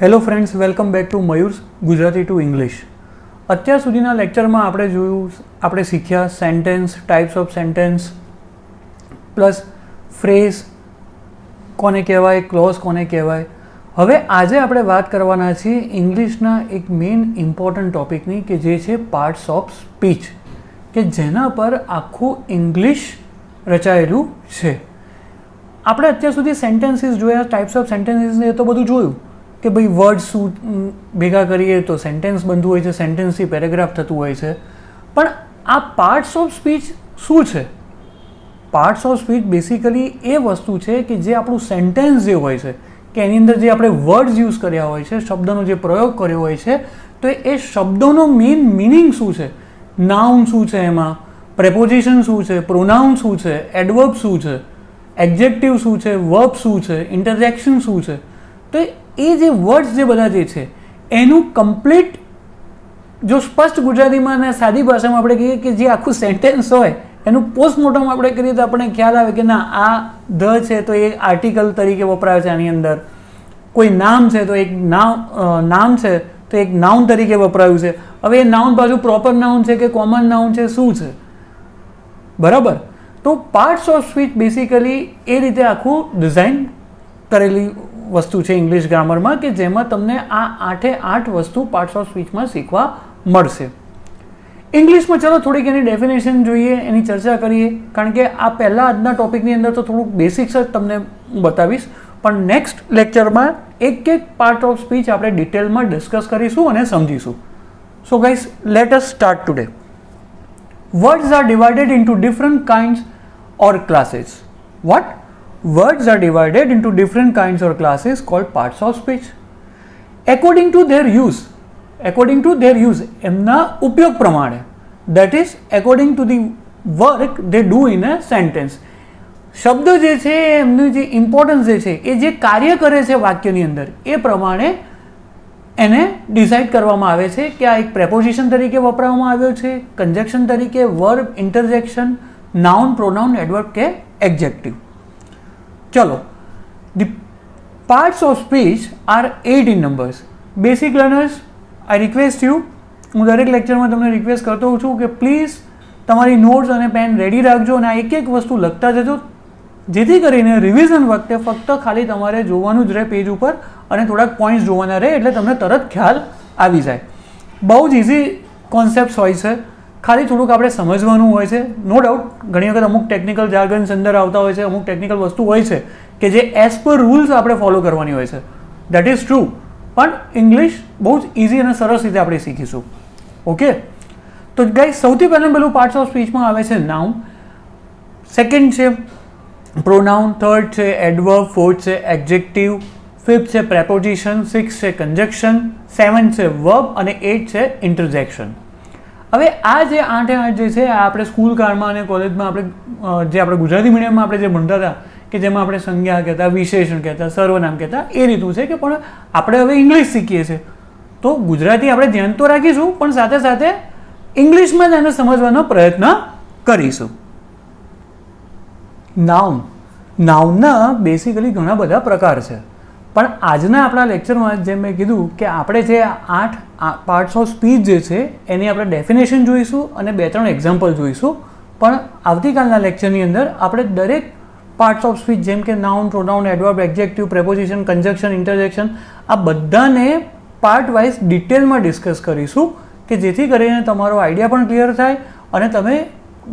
Hello friends, welcome back to Mayur's Gujarati to English. અત્યાર સુધીના લેક્ચરમાં આપણે શીખ્યા sentence, types of sentence plus phrase કોને કહેવાય, ક્લોઝ કોને કહેવાય. હવે આજે આપણે વાત કરવાના છીએ ઇંગ્લિશના એક મેઇન ઇમ્પોર્ટન્ટ ટૉપિકની કે જે છે પાર્ટ્સ ઓફ સ્પીચ, કે જેના પર આખું ઇંગ્લિશ રચાયેલું છે. આપણે અત્યાર સુધી સેન્ટેન્સીસ જોયા, ટાઈપ્સ ઓફ સેન્ટેન્સીસ એ તો બધું જોયું કે ભાઈ વર્ડ શું ભેગા કરીએ તો સેન્ટેન્સ બનતું હોય છે, સેન્ટેન્સથી પેરેગ્રાફ થતું હોય છે. પણ આ પાર્ટ્સ ઓફ સ્પીચ શું છે? પાર્ટ્સ ઓફ સ્પીચ બેસિકલી એ વસ્તુ છે કે જે આપણું સેન્ટેન્સ જે હોય છે કે એની અંદર જે આપણે વર્ડ્સ યુઝ કર્યા હોય છે, શબ્દનો જે પ્રયોગ કર્યો હોય છે, તો એ શબ્દોનો મેઇન મિનિંગ શું છે, નાઉન શું છે, એમાં પ્રેપોઝિશન શું છે, પ્રોનાઉન શું છે, એડવર્બ શું છે, એડજેક્ટિવ શું છે, વર્બ શું છે, ઇન્ટરજેક્શન શું છે. તો એ જે વર્ડ્સ જે બધા જે છે એનું કમ્પ્લીટ જો સ્પષ્ટ ગુજરાતીમાં અને સાદી ભાષામાં આપણે કહીએ કે જે આખું સેન્ટેન્સ હોય એનું પોસ્ટમોર્ટમ આપણે કરીએ તો આપણને ખ્યાલ આવે કે ના, આ ધ છે તો એ આર્ટિકલ તરીકે વપરાય છે, આની અંદર કોઈ નામ છે તો એક નામ છે તો એક નાઉન તરીકે વપરાયું છે. હવે એ નાઉન પાછું પ્રોપર નાઉન છે કે કોમન નાઉન છે, શું છે, બરાબર. તો પાર્ટ્સ ઓફ સ્પીચ બેસિકલી એ રીતે આખું ડિઝાઇન કરેલી વસ્તુ છે ઇંગ્લિશ ગ્રામરમાં, કે જેમાં તમને આ 8 વસ્તુ પાર્ટ્સ ઓફ સ્પીચમાં શીખવા મળશે. ઇંગ્લિશમાં ચાલો થોડીક એની ડેફિનેશન જોઈએ, એની ચર્ચા કરીએ, કારણ કે આ પહેલાં આજના ટોપિકની અંદર તો થોડુંક બેસિક્સ જ તમને બતાવીશ, પણ નેક્સ્ટ લેક્ચરમાં એક પાર્ટ ઓફ સ્પીચ આપણે ડિટેલમાં ડિસ્કસ કરીશું અને સમજીશું. So guys, let us start today. Words are divided into different kinds or classes. What? Words are divided into different kinds or classes called parts of speech according to their use. એમના ઉપયોગ પ્રમાણે, that is according to the work they do in a sentence. શબ્દ જે છે એમનું જે importance જે છે એ જે કાર્ય કરે છે વાક્યની અંદર એ પ્રમાણે એને ડિસાઇડ કરવામાં આવે છે કે આ એક પ્રેપોઝિશન તરીકે વપરાવામાં આવ્યો છે, કન્જક્શન તરીકે, વર્બ, ઇન્ટરજેક્શન, નાઉન, પ્રોનાઉન, એડવર્બ કે એડજેક્ટિવ. ચલો, the parts of speech are 8 in numbers. Basic learners, I request you, હું દરેક લેક્ચરમાં તમને રિક્વેસ્ટ કરતો હોઉં છું કે પ્લીઝ તમારી નોટ્સ અને પેન રેડી રાખજો અને આ એક વસ્તુ લખતા જજો, જેથી કરીને રિવિઝન વખતે ફક્ત ખાલી તમારે જોવાનું જ રહે પેજ ઉપર અને થોડાક પોઈન્ટ્સ જોવાના રહે એટલે તમને તરત ખ્યાલ આવી જાય. બહુ જ ઇઝી કોન્સેપ્ટ્સ હોય છે, ખાલી થોડુંક આપણે સમજવાનું હોય છે. નો ડાઉટ ઘણી વખત અમુક ટેકનિકલ જાર્ગન્સ અંદર આવતા હોય છે, અમુક ટેકનિકલ વસ્તુ હોય છે કે જે એઝ પર રૂલ્સ આપણે ફોલો કરવાની હોય છે, દેટ ઇઝ ટ્રુ. પણ ઇંગ્લિશ બહુ જ ઇઝી અને સરસ રીતે આપણે શીખીશું. ઓકે, તો ગાઈસ, સૌથી પહેલું પાર્ટ્સ ઓફ સ્પીચમાં આવે છે નાઉન, સેકન્ડ છે પ્રોનાઉન, થર્ડ છે એડવર્બ, ફોર્થ છે એડજેક્ટિવ, ફિફ્થ છે પ્રેપોઝિશન, સિક્સ છે કન્જક્શન, સેવન છે વર્બ અને 8 છે ઇન્ટરજેક્શન. હવે આ જે 8 જે છે આ આપણે સ્કૂલ કાળમાં અને કોલેજમાં આપણે ગુજરાતી મીડિયમમાં આપણે જે ભણતા હતા કે જેમાં આપણે સંજ્ઞા કહેતા, વિશેષણ કહેતા, સર્વનામ કહેતા, એ રીતનું છે. કે પણ આપણે હવે ઇંગ્લિશ શીખીએ છીએ તો ગુજરાતી આપણે ધ્યાન તો રાખીશું પણ સાથે સાથે ઇંગ્લિશમાં જ એને સમજવાનો પ્રયત્ન કરીશું. નાઉનના બેસિકલી ઘણા બધા પ્રકાર છે, પણ આજના આપણા લેક્ચરમાં જેમ મેં કીધું કે આપણે જે 8 પાર્ટ્સ ઓફ સ્પીચ જે છે એની આપણે ડેફિનેશન જોઈશું અને 2-3 એક્ઝામ્પલ જોઈશું. પણ આવતીકાલના લેક્ચરની અંદર આપણે દરેક પાર્ટ્સ ઓફ સ્પીચ જેમ કે noun, pronoun, adverb, adjective, preposition, conjunction, interjection, આ બધાને પાર્ટ વાઇઝ ડિટેલમાં ડિસ્કસ કરીશું કે જેથી કરીને તમારો આઈડિયા પણ ક્લિયર થાય અને તમે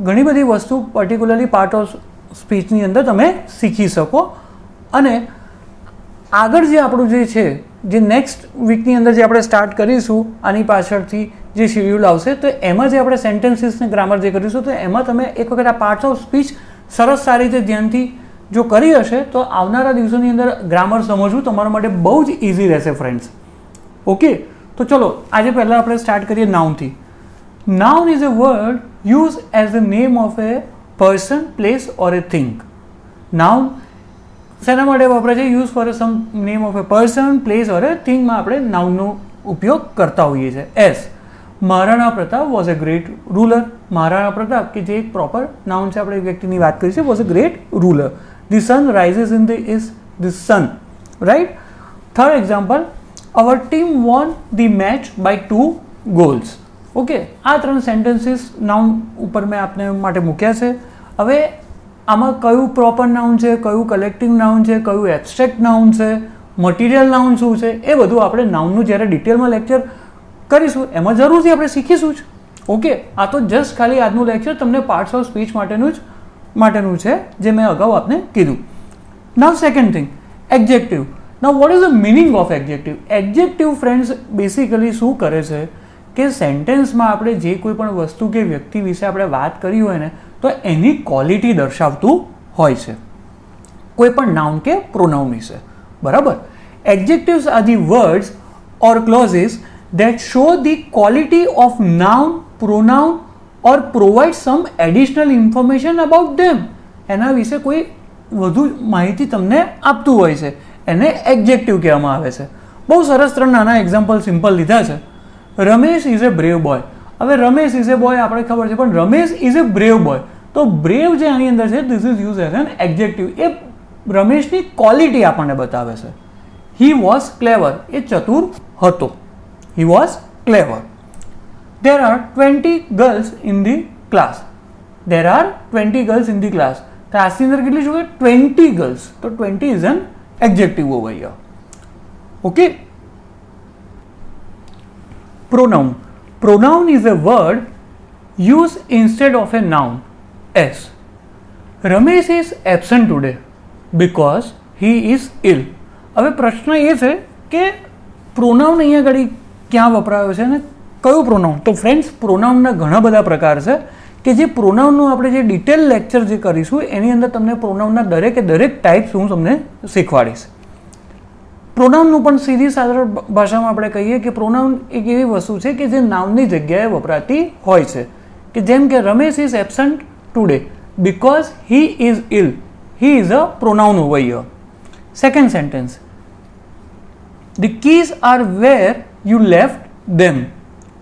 ઘણી બધી વસ્તુ પર્ટિક્યુલરલી પાર્ટ ઓફ સ્પીચની અંદર તમે શીખી શકો. અને આગળ જે આપણું જે છે જે નેક્સ્ટ વીકની અંદર જે આપણે સ્ટાર્ટ કરીશું આની પાછળથી જે શેડ્યુલ આવશે તો એમાં જે આપણે સેન્ટેન્સીસને ગ્રામર જે કરીશું તો એમાં તમે એક વખત આ પાર્ટ્સ ઓફ સ્પીચ સરસ સારી રીતે ધ્યાનથી જો કરી હશે તો આવનારા દિવસોની અંદર ગ્રામર સમજવું તમારા માટે બહુ જ ઇઝી રહેશે ફ્રેન્ડ્સ. ઓકે, તો ચલો આજે પહેલાં આપણે સ્ટાર્ટ કરીએ નાઉનથી. Noun is a word use as a name of a person, place or a thing. Noun શેના માટે વપરાય છે? Use for some name of a person, place or a થિંગમાં આપણે નાઉનનો ઉપયોગ કરતા હોઈએ છીએ. As Maharana Pratap was a great ruler. Maharana Pratap કે જે એક પ્રોપર નાઉન છે, આપણે વ્યક્તિની વાત કરીએ છીએ, was a great ruler. The sun rises in the is the sun, right. Third example, our team won the match by 2 goals. Okay, આ 3 સેન્ટેન્સીસ નાઉન ઉપર મેં આપને માટે મૂક્યા છે. હવે આમાં કયું પ્રોપર નાઉન છે, કયું કલેક્ટિવ નાઉન છે, કયું એબ્સ્ટ્રેક્ટ નાઉન છે, મટીરિયલ નાઉન શું છે, એ બધું આપણે નાઉનનું જ્યારે ડિટેલમાં લેક્ચર કરીશું એમાં જરૂરથી આપણે શીખીશું જ. ઓકે, આ તો જસ્ટ ખાલી આજનું લેક્ચર તમને પાર્ટ્સ ઓફ સ્પીચ માટેનું છે, જે મેં અગાઉ આપને કીધું. Now second thing, adjective. Now what is the meaning of adjective? Adjective friends basically શું કરે છે કે સેન્ટેન્સમાં આપણે જે કોઈ પણ વસ્તુ કે વ્યક્તિ વિશે આપણે વાત કરી હોય ને તો એની ક્વોલિટી દર્શાવતું હોય છે, કોઈ પણ નાઉન કે પ્રોનાઉન વિશે. બરાબર? Adjectives R the words or clauses that show the quality of noun, pronoun or provide some additional information about them. એના વિશે કોઈ વધુ માહિતી તમને આપતું હોય છે, એને એડજેક્ટિવ કહેવામાં આવે છે. બહુ સરસ 3 નાના એક્ઝામ્પલ સિમ્પલ લીધા છે. Ramesh is a brave boy. હવે રમેશ ઇઝ એ બોય આપણે ખબર છે, પણ Ramesh is a brave boy. તો બ્રેવ જે આની અંદર છે this is use as an adjective. એ રમેશની ક્વોલિટી આપણને બતાવે છે. હી વોઝ ક્લેવર. એ ચતુર હતો. He was clever. There are 20 girls in the class. There are 20 girls in the class. ક્લાસની અંદર કેટલી શું? 20 girls. તો 20 is an adjective over here. Okay. Pronoun. Pronoun is a word used instead of a noun. As Ramesh is absent today because he is ill. હવે પ્રશ્ન એ છે કે pronoun અહીંયા આગળ ક્યાં વપરાયો છે ને કયું પ્રોનાઉન? તો ફ્રેન્ડ્સ, પ્રોનાઉનના ઘણા બધા પ્રકાર છે કે જે પ્રોનાઉનનું આપણે જે ડિટેલ લેક્ચર જે કરીશું એની અંદર તમને પ્રોનાઉનના દરેક ટાઈપ્સ હું તમને શીખવાડીશ. પ્રોનાઉનનું પણ સીધી સાધારણ ભાષામાં આપણે કહીએ કે પ્રોનાઉન એક એવી વસ્તુ છે કે જે નાઉનની જગ્યાએ વપરાતી હોય છે, કે જેમ કે Ramesh is absent today because he is ill. He is a pronoun over here. Second sentence, the keys are where you left them.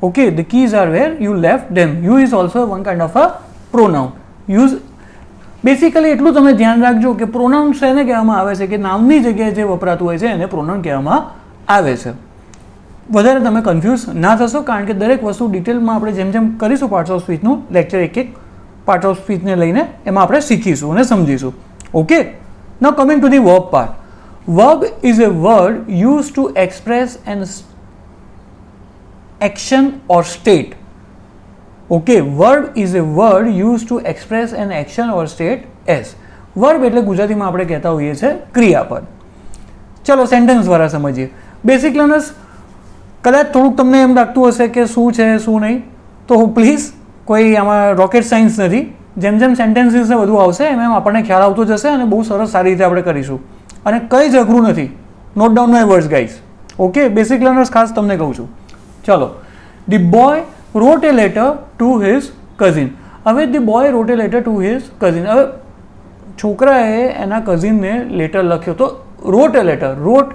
Okay, the keys are where you left them. You is also one kind of a pronoun. Use basically એટલું તમે ધ્યાન રાખજો કે pronoun શેને કહેવામાં આવે છે કે નામની જગ્યાએ જે વપરાતું હોય છે એને પ્રોનાઉન કહેવામાં આવે છે. વધારે તમે કન્ફ્યુઝ ના થશો, કારણ કે દરેક વસ્તુ ડિટેલમાં આપણે જેમ જેમ કરીશું પાર્ટ્સ ઓફ સ્પીચનું લેક્ચર, એક પાર્ટ ઓફ સ્પીચને લઈને એમાં આપણે શીખીશું અને સમજીશું. Okay, now coming to the verb part. Verb is a word used to express an action or state. Okay, verb is a word used to express an action or state as. Verb એટલે ગુજરાતીમાં આપણે કહેતા હોઈએ છીએ ક્રિયાપદ. ચલો sentence દ્વારા સમજીએ. બેસિક લર્નર્સ, કદાચ થોડુંક તમને એમ લાગતું હશે કે શું છે શું નહીં, તો પ્લીઝ કોઈ આમાં રોકેટ સાયન્સ નથી. જેમ જેમ સેન્ટેન્સીસને બધું આવશે એમ એમ આપણને ખ્યાલ આવતો જશે અને બહુ સરસ સારી રીતે આપણે કરીશું. અને કંઈ જ અઘરું નથી. Note down my words guys. Okay, basic learners ખાસ તમને કહું છું. ચલો, the boy wrote a letter to his cousin. હવે the boy wrote a letter to his cousin. હવે છોકરાએ એના કઝિનને લેટર લખ્યો. તો wrote a letter, wrote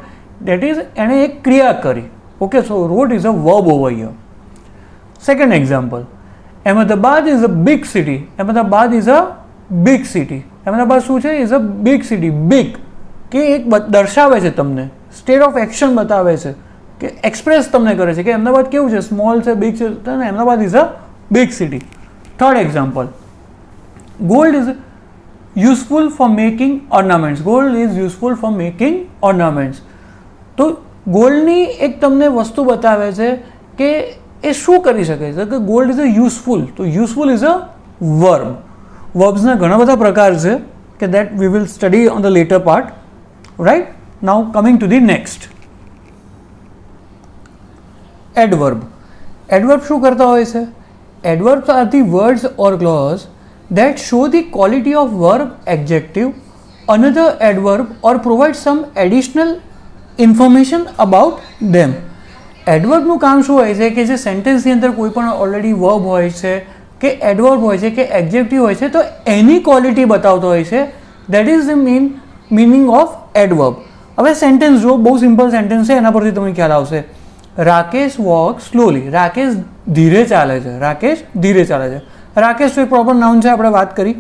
that is એણે એક ક્રિયા કરી. Okay, so wrote is a verb over here. Second example, Ahmedabad is a big city. Ahmedabad is a big city. Ahmedabad શું છે? Is a big city. Big કે એક દર્શાવે છે, તમને સ્ટેટ ઓફ એક્શન બતાવે છે, કે એક્સપ્રેસ તમને કરે છે કે અમદાવાદ કેવું છે, સ્મોલ છે, બિગ છે. Ahmedabad is a big city. Third example, gold is useful for making ornaments. Gold is useful for making ornaments. તો ગોલ્ડની એક તમને વસ્તુ બતાવે છે કે એ શું કરી શકે છે, કે ગોલ્ડ ઇઝ અ યુઝફુલ. તો યુઝફુલ ઇઝ અ વર્બ. વર્બ્સના ઘણા બધા પ્રકાર છે કે that we will study on the letter part. Right? Now coming to the next. Adverb. Adverb શું કરતા હોય છે? Adverbs are the words or clause that show the quality of verb, adjective, another adverb or provide some additional information about them. Adverb નું કામ શું હોય છે કે જે સેન્ટેન્સની અંદર કોઈ પણ ઓલરેડી વર્બ હોય છે કે એડવર્બ હોય છે કે એડજેક્ટિવ હોય છે તો એની ક્વોલિટી બતાવતો હોય છે. That is the meaning of adverb. હવે સેન્ટેન્સ જો બહુ સિમ્પલ સેન્ટેન્સ છે, એના પરથી તમને ખ્યાલ આવશે. Rakesh walk slowly. રાકેશ ધીરે ચાલે છે. રાકેશ ધીરે ચાલે છે. રાકેશ તો એક પ્રોપર નાઉન છે, આપણે વાત કરી,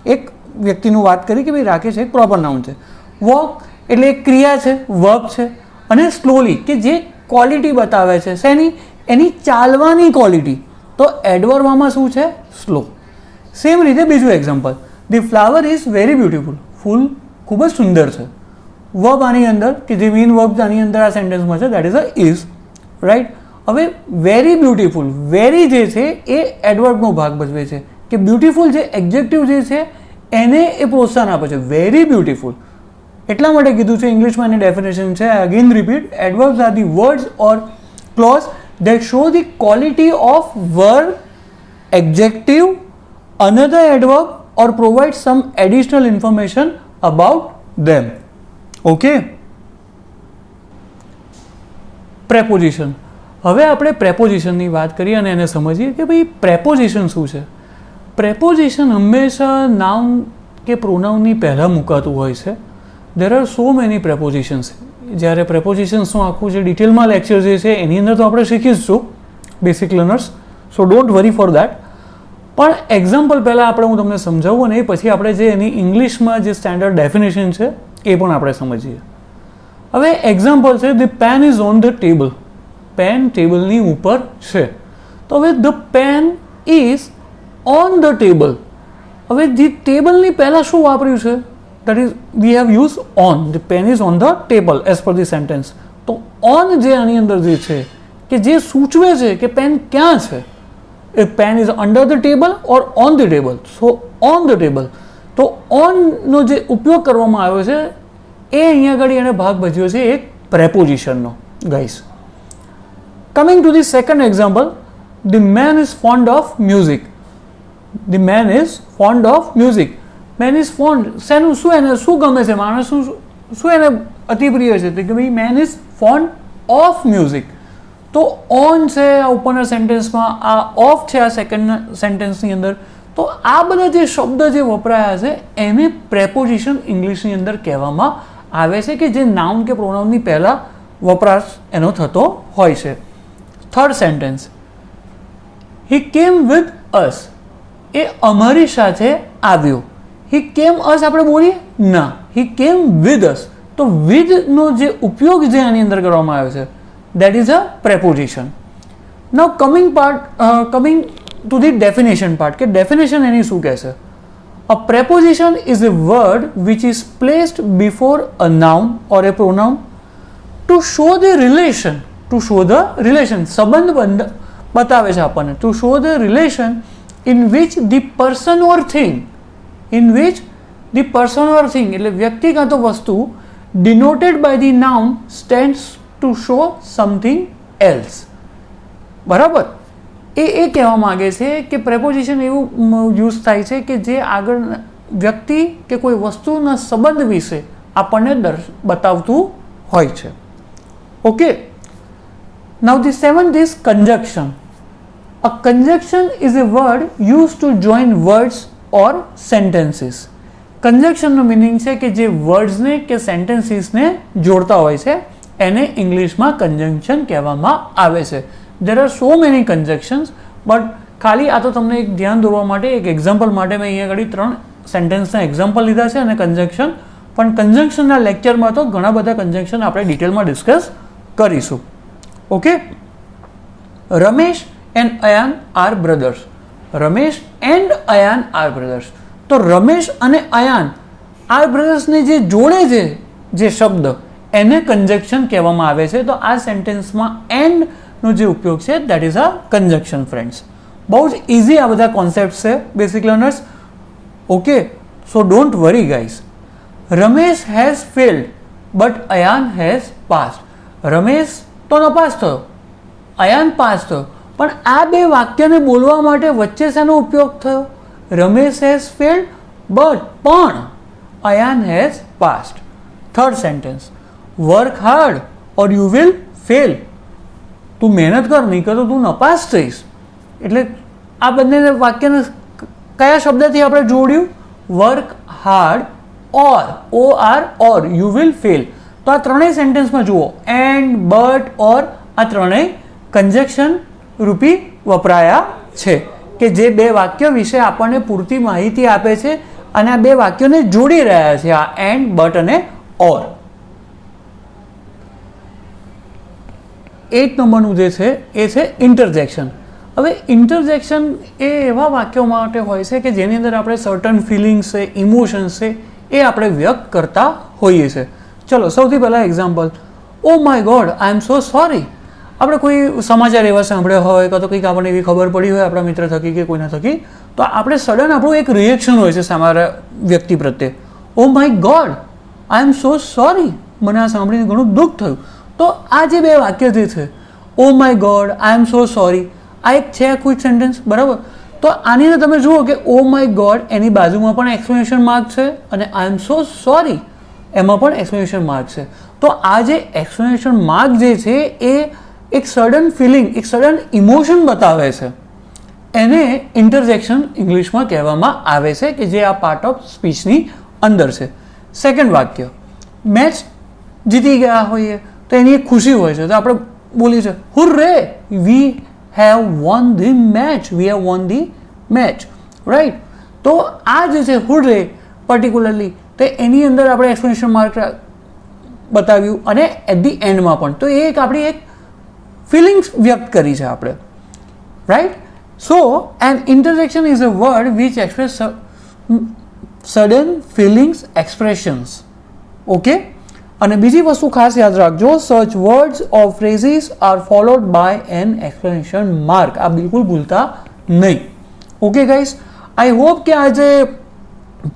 એક વ્યક્તિનું વાત કરી કે ભાઈ રાકેશ એક પ્રોપર નાઉન છે. વોક એટલે એક ક્રિયા છે, વર્બ છે. અને સ્લોલી કે જે ક્વોલિટી બતાવે છે, શેની? એની ચાલવાની ક્વોલિટી. તો એડવર્બમાં શું છે? સ્લો. સેમ રીતે બીજું example, the flower is very beautiful. ફૂલ ખૂબ જ સુંદર છે. વર્બ આની અંદર કે જે મેઇન વર્બ આની અંદર આ સેન્ટેન્સમાં છે, that is a is, right. હવે વેરી બ્યુટીફુલ, વેરી જે છે એ એડવર્બનો ભાગ ભજવે છે, કે બ્યુટીફુલ જે એડજેક્ટિવ જે છે એને એ પ્રોત્સાહન આપે છે, વેરી બ્યુટીફુલ. એટલા માટે કીધું છે ઇંગ્લિશમાં એની ડેફિનેશન છે, again repeat, adverbs are the words or clause that show the quality of verb, adjective, another adverb or provide some additional information about them. Okay? Preposition. હવે આપણે પ્રેપોઝિશનની વાત કરીએ અને એને સમજીએ કે ભાઈ પ્રેપોઝિશન શું છે. પ્રેપોઝિશન હંમેશા નાઉન કે પ્રોનાઉનની પહેલાં મુકાતું હોય છે. There are so many prepositions. જ્યારે પ્રેપોઝિશન્સનું આખું જે ડિટેલમાં લેક્ચર જે છે એની અંદર તો આપણે શીખીશું basic learners, so don't worry for that. પણ એક્ઝામ્પલ પહેલાં આપણે હું તમને સમજાવું અને એ પછી આપણે જે એની ઇંગ્લિશમાં જે સ્ટેન્ડર્ડ ડેફિનેશન છે એ પણ આપણે સમજીએ. હવે એક્ઝામ્પલ છે, the pen is on the table. Pen ટેબલની ઉપર છે. તો હવે the pen is on the table. હવે ધી ટેબલની પહેલાં શું વાપર્યું છે? that is we have used on. the pen is on the table as per the sentence. તો on જે આની અંદર જે છે કે જે સૂચવે છે કે પેન ક્યાં છે, a pen is under the table or on the table. So on the table. તો ઓનનો જે ઉપયોગ કરવામાં આવ્યો છે એ અહીંયા આગળ એને ભાગ ભજ્યો છે એક પ્રેપોઝિશનનો. Guys, coming to the second example, the man is fond of music. The man is fond of music. Man is fond, શેનું, શું એને શું ગમે છે, માણસ શું એને અતિપ્રિય છે, તો કે ભાઈ main is fond of music. તો ઓન છે આ ઉપરના સેન્ટેન્સમાં, આ ઓફ છે આ સેકન્ડ સેન્ટેન્સની અંદર. તો આ બધા જે શબ્દ જે વપરાયા છે એને પ્રેપોઝિશન ઇંગ્લિશની અંદર કહેવામાં આવે છે, કે જે નાઉન કે પ્રોનાઉનની પહેલાં વપરાશ એનો થતો હોય છે. થર્ડ સેન્ટેન્સ, હી કેમ વિથ અસ. એ અમારી સાથે આવ્યો. હી કેમ અસ આપણે બોલીએ ના, હી કેમ વિથ અસ. તો વિથનો જે ઉપયોગ જે આની અંદર કરવામાં આવ્યો છે that is a preposition. Now coming to the definition part, કે ડેફિનેશન એની શું કહે છે? A preposition is a word which is placed before a noun or a pronoun to show the relation. To show the relation, સંબંધ બતાવે છે આપણને. To show the relation in which the person or thing, in which the person or thing એટલે વ્યક્તિ કાં તો વસ્તુ denoted by the noun stands to show something else. બરાબર? એ કહેવા માગે છે કે પ્રેપોઝિશન એવું યુઝ થાય છે કે જે આગળ વ્યક્તિ કે કોઈ વસ્તુના સંબંધ વિશે આપણને બતાવતું હોય છે. Okay, now the seventh is conjunction. A conjunction is a word used to join words or sentences. કંજક્શનનો મિનિંગ છે કે જે વર્ડ્સને કે સેન્ટેન્સીસને જોડતા હોય છે એને ઇંગ્લિશમાં કંજંક્શન કહેવામાં આવે છે. There are so many conjunctions, but ખાલી આ તો તમને એક ધ્યાન દોરવા માટે એક એક્ઝામ્પલ માટે મેં અહીંયા આગળ 3 સેન્ટેન્સના એક્ઝામ્પલ લીધા છે અને કંજંક્શન. પણ કંજંક્શનના લેક્ચરમાં તો ઘણા બધા કંજંક્શન આપણે ડિટેલમાં ડિસ્કસ કરીશું. Okay, Ramesh and Ayan are brothers. Ramesh and Ayan are brothers. તો રમેશ અને અયાન આર બ્રધર્સને જે જોડે છે જે શબ્દ એને કંજક્શન કહેવામાં આવે છે. તો આ સેન્ટેન્સમાં એન્ડનો જે ઉપયોગ છે that is a conjunction. Friends, બહુ જ ઇઝી આ બધા કોન્સેપ્ટ છે basic learners. Okay, so don't worry guys. Ramesh has failed but Ayaan has passed. Ramesh તો નપાસ થયો, અયાન પાસ થયો. પણ આ બે વાક્યને બોલવા માટે વચ્ચે શેનો ઉપયોગ થયો? રમેશ હેઝ ફેલ્ડ બટ, પણ Ayaan has passed. Third sentence, work hard or you will fail. તું મહેનત કર, નહીં કર તો તું નપાસ થઈશ. એટલે આ બંને વાક્યને કયા શબ્દથી આપણે જોડ્યું? Work hard or, OR you will fail. તો આ ત્રણેય સેન્ટેન્સમાં જુઓ, એન્ડ, બટ, ઓર, આ ત્રણેય કંજક્શન રૂપી વપરાયા છે કે જે બે વાક્ય વિશે આપણને પૂરતી માહિતી આપે છે અને આ બે વાક્યોને જોડી રહ્યા છે, આ એન્ડ, બટ અને ઓર. 8 નંબરનું જે છે એ છે ઇન્ટરજેક્શન. હવે ઇન્ટરજેક્શન એ એવા વાક્યો માટે હોય છે કે જેની અંદર આપણે સર્ટન ફિલિંગ્સ છે, ઇમોશન્સ છે એ આપણે વ્યક્ત કરતા હોઈએ છીએ. ચલો સૌથી પહેલાં example, oh my god I am so sorry. આપણે કોઈ સમાચાર એવા સાંભળ્યા હોય કાં તો કંઈક આપણને એવી ખબર પડી હોય આપણા મિત્ર થકી કે કોઈના થકી, તો આપણે સડન આપણું એક રિએક્શન હોય છે સામાન્ય વ્યક્તિ પ્રત્યે, oh my god I am so sorry, મને આ સાંભળીને ઘણું દુઃખ થયું. તો આ જે બે વાક્ય જે છે, oh my god I am so sorry, આ એક છે ક્વિક સેન્ટેન્સ, બરાબર. તો આની અંદર તમે જુઓ કે ઓ માય ગોડ એની બાજુમાં પણ એક્સપ્લેનેશન માર્ક છે અને આઈ એમ સો સોરી એમાં પણ એક્સપ્લેનેશન માર્ક છે. તો આ જે એક્સપ્લેનેશન માર્ક જે છે એ એક સડન ફિલિંગ, એક સડન ઇમોશન બતાવે છે. એને ઇન્ટરજેક્શન ઇંગ્લિશમાં કહેવામાં આવે છે કે જે આ પાર્ટ ઓફ સ્પીચની અંદર છે. સેકન્ડ વાક્ય, મેચ જીતી ગયા હોઈએ તો એની એક ખુશી હોય છે, તો આપણે બોલીએ છીએ hurray we have won the match, we have won the match, right. તો આ જે છે હુર્રે પર્ટિક્યુલરલી, તો એની અંદર આપણે એક્સપ્લેનેશન માર્ક બતાવ્યું અને એટ ધી એન્ડમાં પણ, તો એ એક આપણી એક ફિલિંગ્સ વ્યક્ત કરી છે આપણે, right. So an interjection is a word which express sudden feelings expressions. Okay. અને બીજી વસ્તુ ખાસ યાદ રાખજો, such words or phrases are followed by an explanation mark. આ બિલકુલ ભૂલતા નહીં. ઓકે ગાઈસ, આઈ હોપ કે આ જે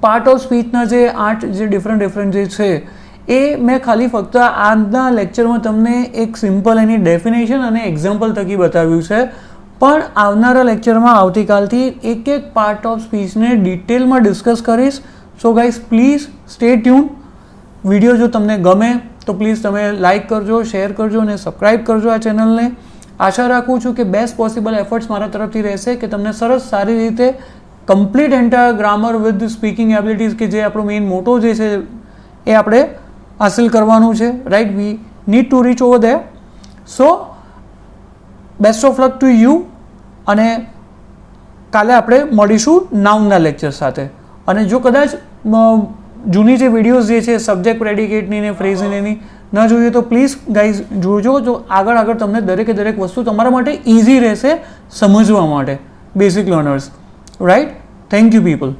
પાર્ટ ઓફ સ્પીચના જે 8 જે ડિફરન્ટ જે છે એ મેં ખાલી ફક્ત આજના લેક્ચરમાં તમને એક સિમ્પલ એની ડેફિનેશન અને એક્ઝામ્પલ થકી બતાવ્યું છે. પણ આવનારા લેક્ચરમાં આવતીકાલથી એક એક પાર્ટ ઓફ સ્પીચને ડિટેલમાં ડિસ્કસ કરીશ. So guys please stay tune. Video જો તમને ગમે તો પ્લીઝ તમે લાઇક કરજો, શેર કરજો અને સબસ્ક્રાઈબ કરજો આ ચેનલને. આશા રાખું છું કે બેસ્ટ પોસિબલ એફર્ટ્સ મારા તરફથી રહેશે કે તમને સરસ સારી રીતે complete entire grammar with speaking abilities કે જે આપણો મેઇન મોટો જે છે એ આપણે હાસિલ કરવાનું છે, right. We need to reach over there. So best of luck to you. અને કાલે આપણે મળીશું નાઉનના લેક્ચર સાથે. અને જો કદાચ જૂની જે વિડીયોઝ જે છે સબ્જેક્ટ પ્રેડિકેટની ને ફ્રેઝની એની ન જોઈએ તો પ્લીઝ ગાઈઝ જોજો. જો આગળ તમને દરેકે દરેક વસ્તુ તમારા માટે ઇઝી રહેશે સમજવા માટે, basic learners, right. Thank you people.